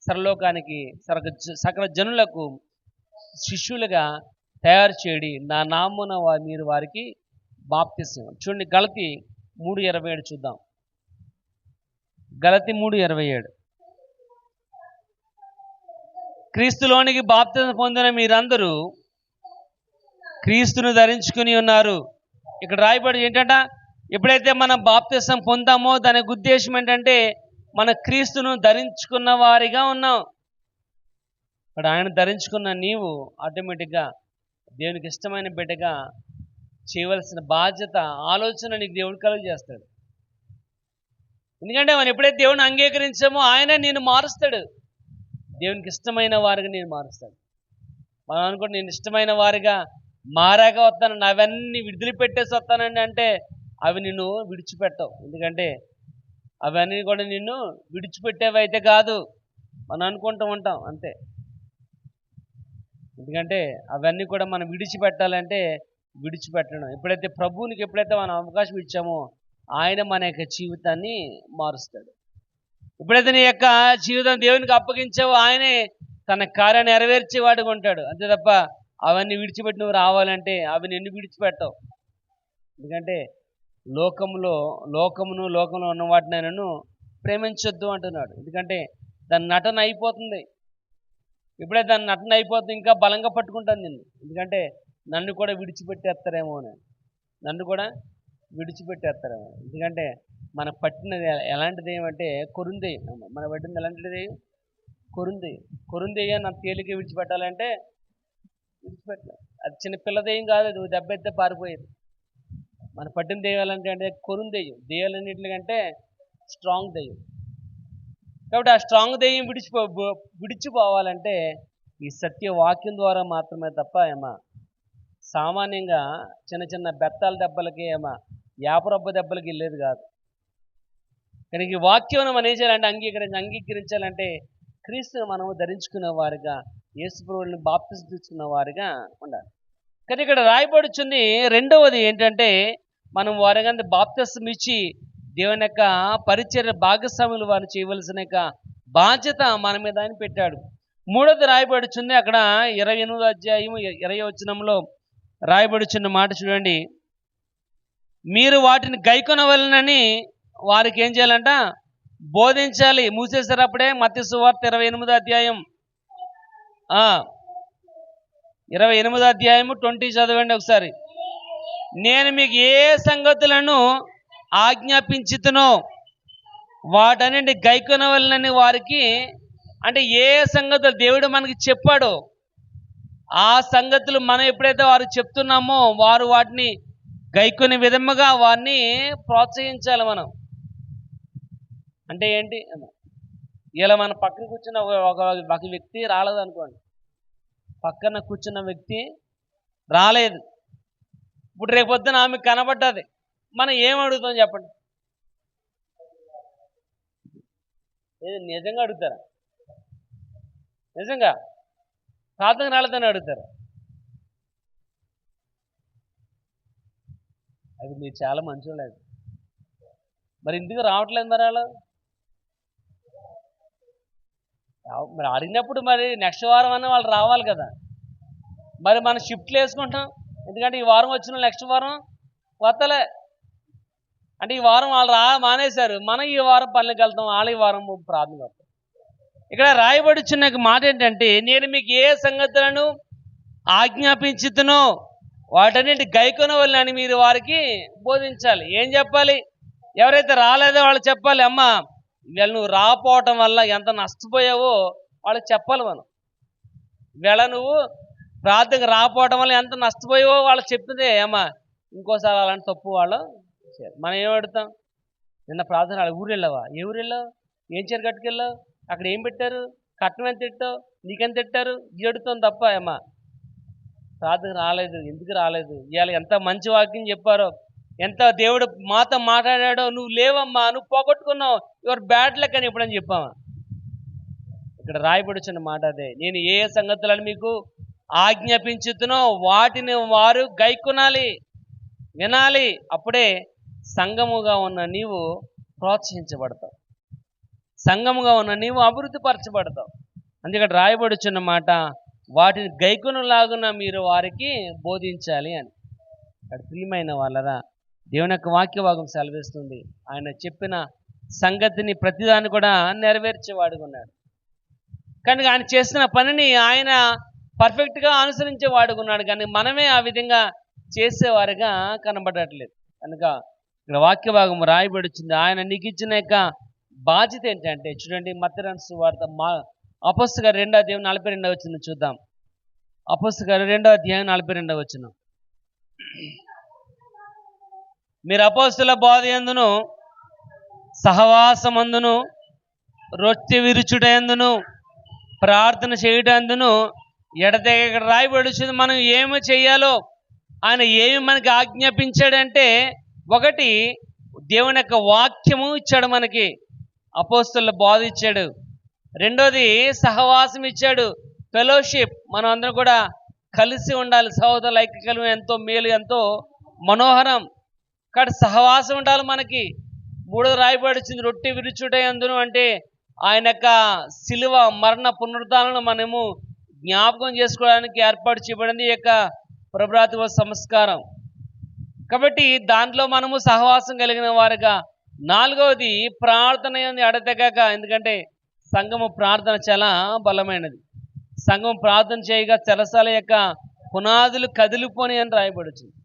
A: సర్వలోకానికి సకల జనులకు శిష్యులుగా తయారు చేయడి, నా నామమున మీరు వారికి బాప్తిసం. చూడండి, గలతీ 3:27 చూద్దాం. గలతీ 3:27, క్రీస్తులోనికి బాప్తిసం పొందిన మీరందరూ క్రీస్తును ధరించుకుని ఉన్నారు. ఇక్కడ రాయబడి ఏంటంట? ఎప్పుడైతే మనం బాప్తిసం పొందామో దానికి ఉద్దేశం ఏంటంటే మన క్రీస్తును ధరించుకున్న వారిగా ఉన్నాం. ఇక్కడ ఆయన ధరించుకున్న నీవు ఆటోమేటిక్గా దేవునికి ఇష్టమైన బిడ్డగా చేయవలసిన బాధ్యత, ఆలోచన నీకు దేవుడు కలుగు చేస్తాడు. ఎందుకంటే మనం ఎప్పుడైతే దేవుని అంగీకరించామో ఆయన నేను మారుస్తాడు, దేవునికి ఇష్టమైన వారిగా నేను మారుస్తాడు. మనం అనుకుంటే నేను ఇష్టమైన వారిగా మారాక వస్తానండి, అవన్నీ విడిచిపెట్టేసి వస్తానండి అంటే అవి నిన్ను విడిచిపెట్టవు. ఎందుకంటే అవన్నీ కూడా నిన్ను విడిచిపెట్టేవైతే కాదు, మనం అనుకుంటూ ఉంటాం అంతే. ఎందుకంటే అవన్నీ కూడా మనం విడిచిపెట్టాలంటే విడిచిపెట్టడం. ఎప్పుడైతే మనం అవకాశం ఇచ్చామో ఆయన మన యొక్క జీవితాన్ని మారుస్తాడు. ఎప్పుడైతే నీ యొక్క జీవితం దేవునికి అప్పగించావో ఆయనే తన కార్యాన్ని నెరవేర్చేవాడుగా ఉంటాడు. అంతే తప్ప అవన్నీ విడిచిపెట్టి నువ్వు రావాలంటే అవి నిన్ను విడిచిపెట్టవు. ఎందుకంటే లోకంలో ఉన్న వాటిని నన్ను ప్రేమించొద్దు అంటున్నాడు. ఎందుకంటే దాని నటన అయిపోతుంది. ఎప్పుడైతే దాని నటన అయిపోతుంది ఇంకా బలంగా పట్టుకుంటాను నిన్ను. ఎందుకంటే నన్ను కూడా విడిచిపెట్టేస్తారేమో అని. ఎందుకంటే మన పట్టినది ఎలాంటిది ఏమంటే కొరుందెయ్యం. మన పట్టినది ఎలాంటిది? కొరుందెయ్యం నాకు తేలిక విడిచిపెట్టాలంటే విడిచిపెట్టలేదు. అది చిన్న పిల్ల దెయ్యం కాదు, అది దెబ్బెత్తే పారిపోయేది. మన పట్టిన దెయ్యాలంటే అంటే కొరుందెయ్యం. దెయ్యాలన్నింటికంటే స్ట్రాంగ్ దెయ్యం. కాబట్టి ఆ స్ట్రాంగ్ దెయ్యం విడిచిపోవాలంటే ఈ సత్య వాక్యం ద్వారా మాత్రమే తప్ప సామాన్యంగా చిన్న చిన్న బెత్తాల దెబ్బలకి యాపరొబ్బ దెబ్బలకి వెళ్ళేది కాదు. కానీ ఈ వాక్యం మనం ఏం చేయాలంటే అంగీకరించాలంటే క్రీస్తుని మనము ధరించుకునే వారిగా, యేసు ప్రభువుని బాప్తిసం తీసుకున్న వారిగా ఉండాలి. కానీ ఇక్కడ రాయబడుచుంది రెండవది ఏంటంటే మనం వారిగా బాప్తిసం ఇచ్చి దేవుని యొక్క పరిచర్య భాగస్వాములు వారు చేయవలసిన యొక్క బాధ్యత మన మీద ఆయన పెట్టాడు. మూడవది రాయబడుచుంది అక్కడ 28వ అధ్యాయము 20వ వచనంలో రాయబడుచున్న మాట చూడండి. మీరు వాటిని గైకొనవలెనని వారికి ఏం చేయాలంట? బోధించాలి. మూసేశారు అప్పుడే. మత్తయి సువార్త 28వ అధ్యాయం 28వ అధ్యాయము 20 చదవండి ఒకసారి. నేను మీకు ఏ సంగతులను ఆజ్ఞాపించుతునో వాటన్నింటి గైకొనవలెనని వారికి, అంటే ఏ సంగతులు దేవుడు మనకి చెప్పాడో ఆ సంగతులు మనం ఎప్పుడైతే వారు చెప్తున్నామో వారు వాటిని గైకొనే విధముగా వారిని ప్రోత్సహించాలి మనం. అంటే ఏంటి? ఇలా మన పక్కన కూర్చున్న ఒక వ్యక్తి రాలేదనుకోండి, పక్కన కూర్చున్న వ్యక్తి రాలేదు, ఇప్పుడు రేపొద్దున ఆమె కనబడ్డది, మనం ఏం అడుగుతాం చెప్పండి? ఏది నిజంగా అడుగుతారా? నిజంగా ప్రార్థన రాలేదని అడుగుతారా? అది మీరు చాలా మంచోళ్ళు. మరి ఇంటికి రావట్లేదు మరి వాళ్ళు. మరి అడిగినప్పుడు మరి నెక్స్ట్ వారం అన్న వాళ్ళు రావాలి కదా. మరి మనం షిఫ్ట్లు వేసుకుంటాం. ఎందుకంటే ఈ వారం వచ్చిన నెక్స్ట్ వారం కొత్తలే. అంటే ఈ వారం వాళ్ళు మానేశారు, మనం ఈ వారం పనులకు వెళ్తాం, వాళ్ళు ఈ వారం ప్రార్థన వెళ్తాం. ఇక్కడ రాయబడుచున్న మాట ఏంటంటే నేను మీకు ఏ సంగతులను ఆజ్ఞాపించుతునో వాటన్నింటి గైకొనవలెనని మీరు వారికి బోధించాలి. ఏం చెప్పాలి? ఎవరైతే రాలేదో వాళ్ళు చెప్పాలి. అమ్మా వీళ్ళు నువ్వు రాపోవటం వల్ల ఎంత నష్టపోయావో వాళ్ళకి చెప్పాలి. మనం వీళ్ళ నువ్వు ప్రార్థనకు రాపోవటం వల్ల ఎంత నష్టపోయావో వాళ్ళకి చెప్తే అమ్మా ఇంకోసారి అలాంటి తప్పు వాళ్ళు. మనం ఏం అడుగుతాం? నిన్న ప్రార్థన ఊరు వెళ్ళావా? ఏ ఊరు వెళ్ళావు? ఏం చీర కట్టుకెళ్ళావు? అక్కడ ఏం పెట్టారు? కట్నం ఎంత తిట్టావు? నీకెంత తిట్టారు? అడుగుతాం తప్ప అమ్మా ప్రార్థన రాలేదు, ఎందుకు రాలేదు? ఇవాళ ఎంత మంచి వాక్యం చెప్పారో, ఎంత దేవుడు మాతో మాట్లాడాడో, నువ్వు లేవమ్మా, నువ్వు పోగొట్టుకున్నావు, యువర్ బ్యాడ్ లక్ అని ఎప్పుడని చెప్పామా? ఇక్కడ రాయబడుచున్న మాట అదే. నేను ఏ సంగతులను మీకు ఆజ్ఞాపించుతునో వాటిని వారు గైకొనాలి, వినాలి. అప్పుడే సంఘముగా ఉన్న నీవు ప్రోత్సహించబడతావు, సంఘముగా ఉన్న నీవు అభివృద్ధి పరచబడతావు. అందుకే రాయబడుచున్న మాట వాటిని గైకొనలాగున మీరు వారికి బోధించాలి అని. అక్కడ ప్రియమైన వాళ్ళరా, దేవుని యొక్క వాక్య భాగం సెలవిస్తుంది, ఆయన చెప్పిన సంగతిని ప్రతిదాన్ని కూడా నెరవేర్చేవాడుగా ఉన్నాడు. కానీ ఆయన చేసిన పనిని ఆయన పర్ఫెక్ట్గా అనుసరించేవాడుగా ఉన్నాడు. కానీ మనమే ఆ విధంగా చేసేవారుగా కనబడట్లేదు. కనుక ఇక్కడ వాక్య భాగం రాయబడుతుంది. ఆయన నీకు ఇచ్చిన యొక్క బాధ్యత ఏంటంటే చూడండి, మత్తయి సువార్త అపోస్తలుల 2వ అధ్యాయం 42వ వచనం చూద్దాం. అపోస్తలుల 2వ అధ్యాయం 42వ వచనం. మీరు అపోస్తలుల బోధ యందును సహవాసమందును రొట్టె విరుచుటయందును ప్రార్థన చేయటందును ఎడతెగక ఇక్కడ రాయబడుచుంది. మనం ఏమి చేయాలో ఆయన ఏమి మనకి ఆజ్ఞాపించాడంటే, ఒకటి దేవుని యొక్క వాక్యము ఇచ్చాడు, మనకి అపోస్తలుల బోధ ఇచ్చాడు. రెండోది సహవాసం ఇచ్చాడు, ఫెలోషిప్. మనం అందరం కూడా కలిసి ఉండాలి. సహోదరుల ఐక్యకలం ఎంతో మేలు, ఎంతో మనోహరం. కాబట్టి సహవాసం ఉండాలి మనకి. మూడోది రాయబడి వచ్చింది, రొట్టె విరుచుట యందును అంటే ఆయన యొక్క శిలువ మరణ పునరుద్ధాలను మనము జ్ఞాపకం చేసుకోవడానికి ఏర్పాటు చేయబడింది ఈ యొక్క ప్రభురాత్రి సంస్కారం. కాబట్టి దాంట్లో మనము సహవాసం కలిగిన వారుగా. నాలుగవది ప్రార్థన ఎడతెగక. ఎందుకంటే సంఘము ప్రార్థన చాలా బలమైనది. సంఘం ప్రార్థన చేయగా చెరసాల యొక్క పునాదులు కదిలిపోని అని రాయబడుతుంది.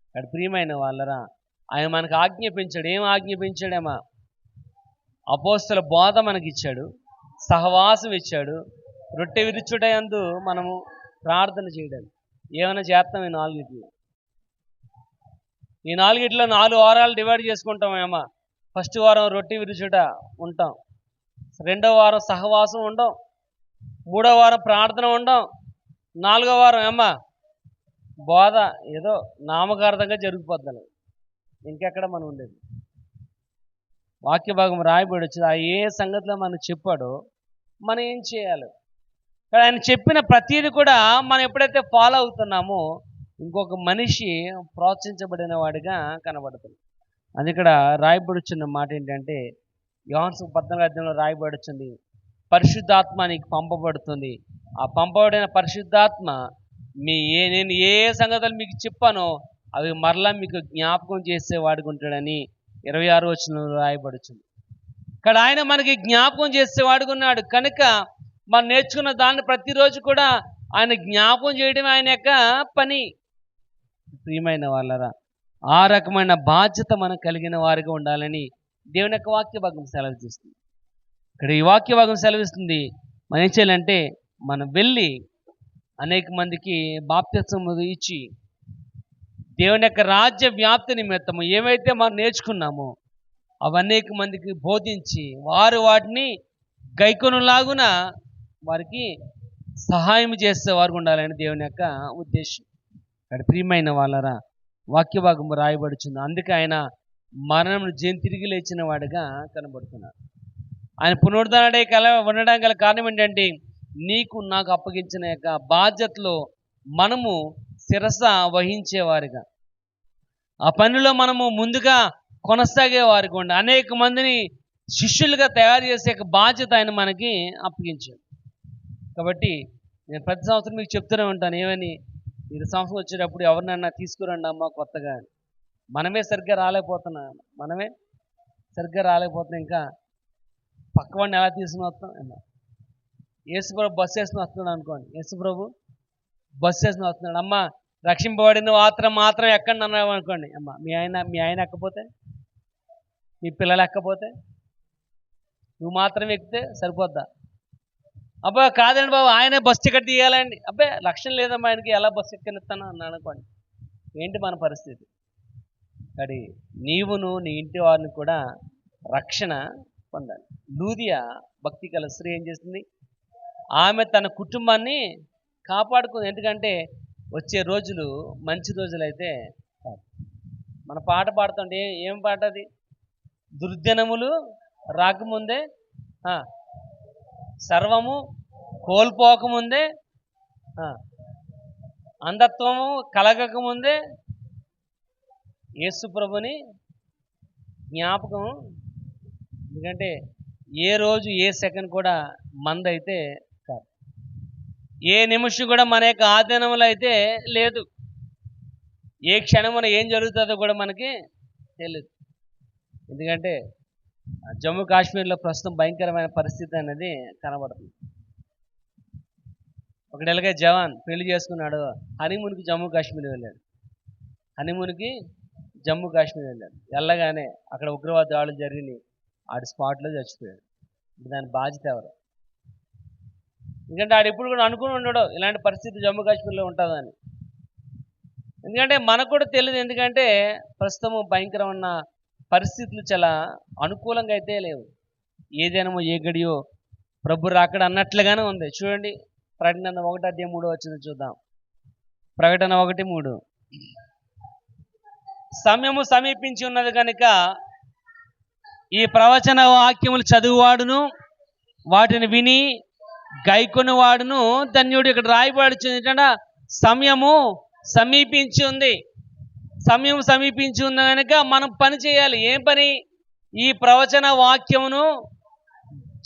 A: అక్కడ ప్రియమైన వాళ్ళరా, ఆయన మనకు ఆజ్ఞాపించాడు. ఏం ఆజ్ఞాపించాడేమా? అపోస్తల బోధ మనకి ఇచ్చాడు, సహవాసం ఇచ్చాడు, రొట్టె విరుచుట యందు మనము ప్రార్థన చేయడానికి. ఏమైనా చేస్తాం ఈ నాలుగిట్లో. ఈ నాలుగిట్లో 4 వారాలు డివైడ్ చేసుకుంటామేమా. ఫస్ట్ వారం రొట్టె విరుచుట ఉంటాం, రెండవ వారం సహవాసం ఉండం, మూడవ వారం ప్రార్థన ఉండం, 4వ వారం ఏమ్మా బోధ. ఏదో నామకార్థంగా జరిగిపోద్దాం, ఇంకెక్కడ మనం ఉండేది. వాక్య భాగం రాయబడి వచ్చింది. ఆ ఏ సంగతిలో మనకు చెప్పాడో మనం ఏం చేయాలి. కానీ ఆయన చెప్పిన ప్రతీది కూడా మనం ఎప్పుడైతే ఫాలో అవుతున్నామో ఇంకొక మనిషి ప్రోత్సహించబడిన వాడిగా కనబడుతుంది. అది ఇక్కడ రాయబడి వచ్చిన మాట ఏంటంటే, యోహాను 14 రాయబడి వచ్చింది, పరిశుద్ధాత్మ నీకు పంపబడుతుంది. ఆ పంపబడిన పరిశుద్ధాత్మ నేను ఏ సంగతులు మీకు చెప్పానో అవి మరలా మీకు జ్ఞాపకం చేసేవాడికి ఉంటాడని 26వ వచనంలో రాయబడుతుంది. ఇక్కడ ఆయన మనకి జ్ఞాపకం చేసేవాడిగా ఉన్నాడు కనుక మనం నేర్చుకున్న దాన్ని ప్రతిరోజు కూడా ఆయన జ్ఞాపకం చేయడం ఆయన యొక్క పని. ప్రియమైన వాళ్ళరా, ఆ రకమైన బాధ్యత మనకు కలిగిన వారిగా ఉండాలని దేవుని యొక్క వాక్య భాగం సెలవిస్తుంది. ఇక్కడ ఈ వాక్య భాగం సెలవిస్తుంది, మనం ఏం చేయాలంటే మనం వెళ్ళి అనేక మందికి బాప్తిస్మం ఇచ్చి దేవుని యొక్క రాజ్య వ్యాప్తి నిమిత్తము ఏవైతే మనం నేర్చుకున్నామో అవనేక మందికి బోధించి వారు వాటిని గైకొనులాగున వారికి సహాయం చేసే వారు ఉండాలని దేవుని యొక్క ఉద్దేశం. ఇక్కడ ప్రియమైన వాళ్ళరా, వాక్య భాగం రాయబడుతుంది. అందుకే ఆయన మరణం తిరిగి లేచిన వాడిగా కనబడుతున్నారు. ఆయన పునరుద్ధరణే ఉండడానికి గల కారణం ఏంటంటే, నీకు నాకు అప్పగించిన యొక్క బాధ్యతలో మనము శిరస వహించేవారిగా, ఆ పనిలో మనము ముందుగా కొనసాగేవారికి ఉండి అనేక మందిని శిష్యులుగా తయారు చేసే బాధ్యత ఆయన మనకి అప్పగించాడు. కాబట్టి నేను ప్రతి సంవత్సరం మీకు చెప్తూనే ఉంటాను, ఏమని, ఈ సంవత్సరం వచ్చేటప్పుడు ఎవరినైనా తీసుకురండి అమ్మ కొత్తగా. మనమే సరిగ్గా రాలేకపోతున్నాం, ఇంకా పక్కవాడిని ఎలా తీసుకుని వస్తాం. యేసుప్రభు బస్సు వేసుకుని వస్తున్నాడు అనుకోండి, యేసుప్రభు బస్సు వేసుకుని వస్తున్నాడు, అమ్మ రక్షింపబడిన మాత్రం ఎక్కండి అన్నావు అనుకోండి. అమ్మ మీ ఆయన ఎక్కపోతే, మీ పిల్లలు ఎక్కపోతే, నువ్వు మాత్రం ఎక్కితే సరిపోద్దా? అబ్బా కాదండి బాబు, ఆయనే బస్సు టికెట్ తీయాలండి. అబ్బే లక్ష్యం లేదమ్మా ఆయనకి, ఎలా బస్సు ఎక్కనిస్తాను అన్నాను అనుకోండి. ఏంటి మన పరిస్థితి? కానీ నీవును నీ ఇంటి వారిని కూడా రక్షణ పొందాలి. లూదియా భక్తి గల స్త్రీ ఏం చేస్తుంది? ఆమె తన కుటుంబాన్ని కాపాడుకుంది. ఎందుకంటే వచ్చే రోజులు మంచి రోజులు అయితే కాదు. మన పాట పాడుతుంటే ఏం పాట అది? దుర్దినములు రాకముందే, సర్వము కోల్పోకముందే, అంధత్వము కలగకముందే యేసు ప్రభుని జ్ఞాపకం. ఎందుకంటే ఏ రోజు ఏ సెకండ్ కూడా మందైతే కాదు, ఏ నిమిషం కూడా మన యొక్క ఆధీనంలో అయితే లేదు, ఏ క్షణమున ఏం జరుగుతుందో కూడా మనకి తెలియదు. ఎందుకంటే జమ్మూ కాశ్మీర్లో ప్రస్తుతం భయంకరమైన పరిస్థితి అనేది కనబడుతుంది. ఒక నెలగా జవాన్ పెళ్లి చేసుకున్నాడు, హనీమూన్కి జమ్మూ కాశ్మీర్ వెళ్ళాడు. వెళ్ళగానే అక్కడ ఉగ్రవాద దాడులు జరిగినాయి, ఆడి స్పాట్లో చచ్చిపోయాడు. దాని బాధ్యత ఎవరు? ఎందుకంటే ఆడు ఎప్పుడు కూడా అనుకుని ఉండడు ఇలాంటి పరిస్థితి జమ్మూ కాశ్మీర్లో ఉంటుందని. ఎందుకంటే మనకు కూడా తెలియదు, ఎందుకంటే ప్రస్తుతం భయంకరమైన పరిస్థితులు చాలా అనుకూలంగా అయితే లేవు. ఏదేనమో ఏ గడియో ప్రభు రాకడ అన్నట్లుగానే ఉంది. చూడండి, ప్రకటన 1:3 వచ్చింది చూద్దాం. ప్రకటన 1:3, సమయము సమీపించి ఉన్నది కనుక ఈ ప్రవచన వాక్యములు చదువువాడును వాటిని విని గైకొని వాడును ధన్యుడు. ఇక్కడ రాయబడుచుంది ఏంటంటే సమయము సమీపించి ఉంది. సమయం సమీపించి ఉంది కనుక మనం పని చేయాలి. ఏం పని? ఈ ప్రవచన వాక్యమును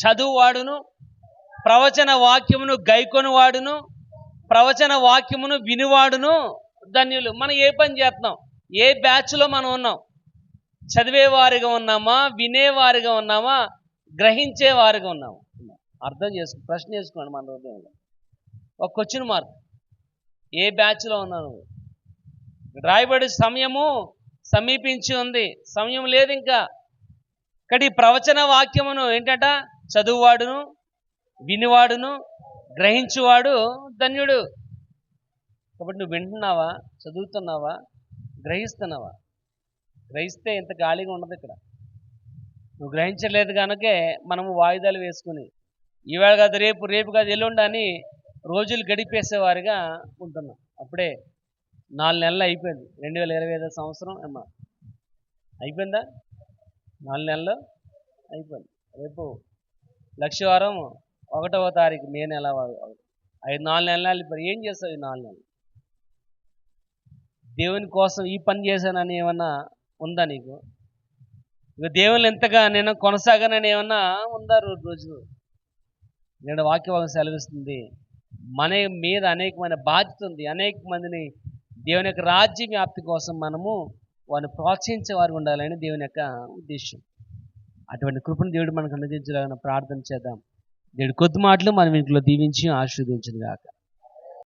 A: చదువువాడును, ప్రవచన వాక్యమును గైకొని వాడును, ప్రవచన వాక్యమును వినివాడును ధన్యులు. మనం ఏ పని చేస్తున్నాం? ఏ బ్యాచ్లో మనం ఉన్నాం? చదివేవారిగా ఉన్నామా, వినేవారిగా ఉన్నామా, గ్రహించేవారిగా ఉన్నామా? అర్థం చేసుకో, ప్రశ్న చేసుకోండి మన హృదయంలో. ఒక క్వశ్చన్ మార్క్. ఏ బ్యాచ్లో ఉన్నావు నువ్వు? రాయబడి సమయము సమీపించి ఉంది. సమయం లేదు ఇంకా. ఇక్కడ ఈ ప్రవచన వాక్యమును ఏంటంట? చదువువాడును, వినివాడును, గ్రహించువాడు ధన్యుడు. కాబట్టి నువ్వు వింటున్నావా, చదువుతున్నావా, గ్రహిస్తున్నావా? గ్రహిస్తే ఇంత ఖాళీగా ఉండదు ఇక్కడ. నువ్వు గ్రహించలేదు కనుకే మనము వాయిదాలు వేసుకుని ఈవేళ కాదు రేపు, రేపు కాదు ఎల్లుండి అని రోజులు గడిపేసేవారిగా ఉంటున్నాం. అప్పుడే 4 నెలలు అయిపోయింది. 2025 సంవత్సరం అమ్మా అయిపోయిందా? 4 నెలలు అయిపోయింది. రేపు లక్షవారం 1వ తారీఖు మే నెల. 4 నెలలు వెళ్ళిపోయి ఏం చేస్తావు ఈ 4 నెలలు? దేవుని కోసం ఈ పని చేశానని ఏమన్నా ఉందా నీకు? ఇక దేవుని ఎంతగా నేను కొనసాగానని ఏమన్నా ఉందా? రోజు నేను వాక్యభాగం సెలవిస్తుంది. మన మీద అనేకమైన బాధ్యత ఉంది. అనేక మందిని దేవుని యొక్క రాజ్య వ్యాప్తి కోసం మనము వారిని ప్రోత్సహించే వారు ఉండాలని దేవుని యొక్క ఉద్దేశం. అటువంటి కృపను దేవుడు మనకు అనుగ్రహించాలని ప్రార్థన చేద్దాం. దేవుడి కొద్ది మాటలు మనం ఇంట్లో దీవించి ఆశీర్వదించును గాక.